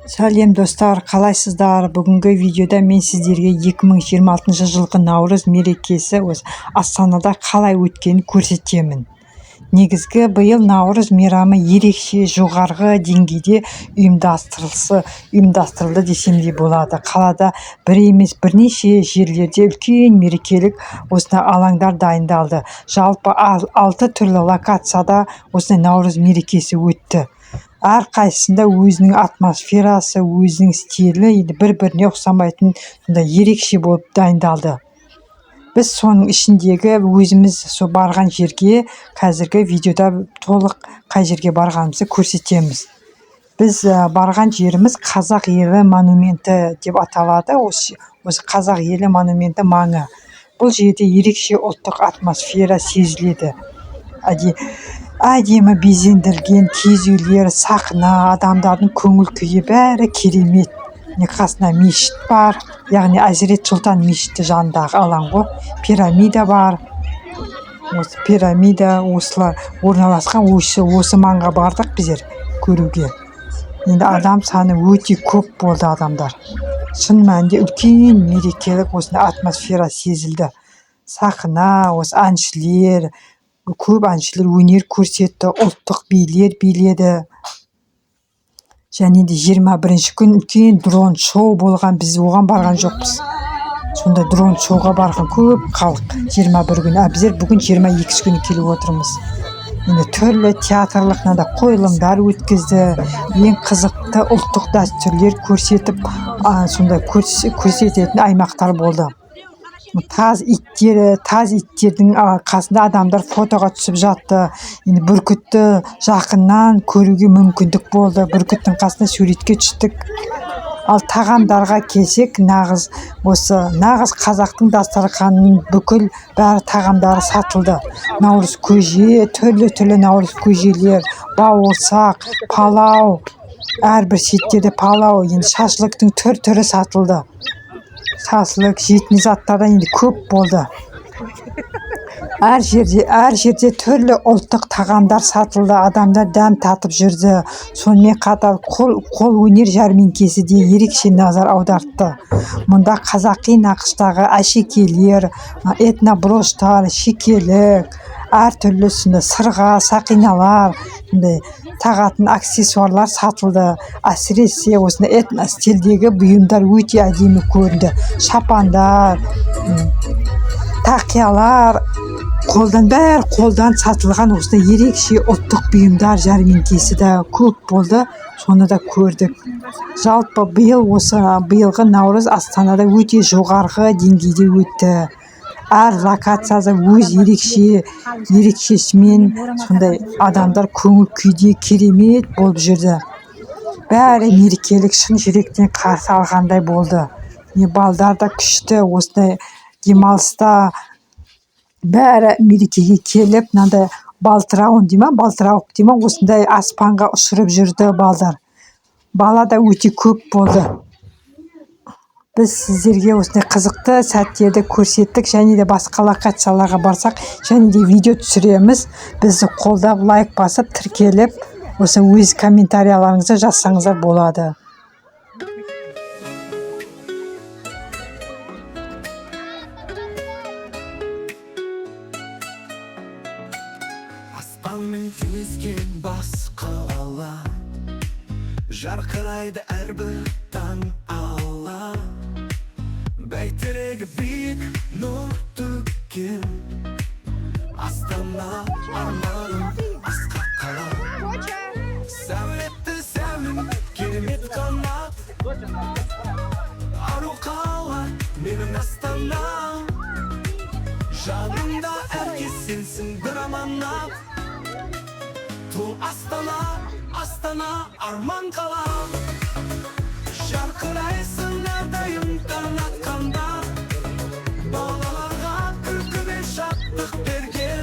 Сәлем достар, қалайсыздар? Бүгінгі видеода мен сіздерге 2026 жылғы Наурыз мерекесі Астанада қалай өткенін көрсетемін. Негізгі биыл Наурыз мейрамы ерекше жоғарғы деңгейде ұйымдастырылды десем де болады. Қалада бір емес бірнеше жерлерде үлкен мерекелік алаңдар дайындалды. Жалпы 6 түрлі локацияда Наурыз мерекесі өтті. Әрқайсысында өзінің атмосферасы, өзінің стилі, бір-біріне ұқсамайтын ерекше болып дайындалды. Біз соның ішіндегі өзіміз барған жерге қазіргі видеода толық қай жерге барғанымызды көрсетеміз. Біз барған жеріміз Қазақ елі монументі деп аталады. Осы Қазақ елі монументі маңы. Бұл жерде ерекше ұлттық атмосфера сезіледі. Әдемі безендірілген киіз үйлер, сахна, адамдардың көңіл күйі бәрі керемет. Қасында мешіт бар, яғни Әзірет Сұлтан мешіті жанындағы алаң ғой. Пирамида бар. Осы пирамида осылар орналасқан, осы маңға бардық біздер көруге. Енді адам саны өте көп болды адамдар. Шын мәнінде үлкен мерекелік атмосфера сезілді. Сахна, әншілер, көп әншілер өнер көрсетті, ұлттық билер биледі. Және де 21 күн үлкен дрон шоу болған, біз оған барған жоқпыз. Сонда дрон шоуға барған көп халық 21 күн, біздер бүгін 22 күні келіп отырмыз. Енді түрлі театрлық қойылымдар өткізді, ең қызықты ұлттық дәстүрлер көрсетіп, көрсететін аймақтар болды. Таз иттердің қасында адамдар фотоға түсіп жатты. Енді бүркітті жақыннан көруге мүмкіндік болды. Бүркіттің қасында суретке түстік. Ал тағамдарға келсек, нағыз қазақтың дастарханының бүкіл бәрі тағамдары сатылды. Наурыз көже, түрлі наурыз көжелер, бауырсақ, палау, әрбір шеттерде палау, енді шашлықтың түрі сатылды. Шашлық, жейтін заттардан көп болды. Әр жерде түрлі ұлттық тағамдар сатылды, адамдар дәм татып жүрді. Сонымен қатар қол өнер жәрмеңкесі де ерекше назар аудартты. Мұнда қазақи нақыштағы әшекейлер, этноброштар, шекелік, әртүрлі сырға, сақиналар, тағатын аксессуарлар сатылды. Әсіресе этностилдегі бұйымдар өте әдемі көрінді. Шапандар, тақиялар, қолдан сатылған ерекше ұлттық бұйымдар жәрмеңкесі де көп болды. Соны да көрдік. Жалпы биылғы Наурыз Астанада өте жоғарғы деңгейде өтті. Әр локацияда өз ерекшесімен адамдар көңіл күйде керемет болып жүрді. Бәрі мерекелік шын жүректен қарсы алғандай болды. Балдар да күшті, демалыста бәрі мерекеге келіп, балтырауық дейма, аспанға ұшырып жүрді балдар. Бала да өте көп болды. Біз сіздерге қызықты сәттерді көрсеттік, және де басқа локацияларға барсақ, және де видео түсіреміз. Бізді қолдап, лайк басып, тіркеліп, өз комментарияларыңызды жазсаңыздар болады. Аспанмен түйіскен бас қала, жарқырайды әрбір таң ала. Бәйтерегі биік нұр төккен, Астана арманым асқақ қала. Сәулетті сәулем керемет қанат, ару қала менің Астанам. Жанымда әркез сенсің бір аманат. Тұл Астана арман қала. Жарқырайсың әрдайым таң атқанда, балаларға күлкі мен шаттық берген.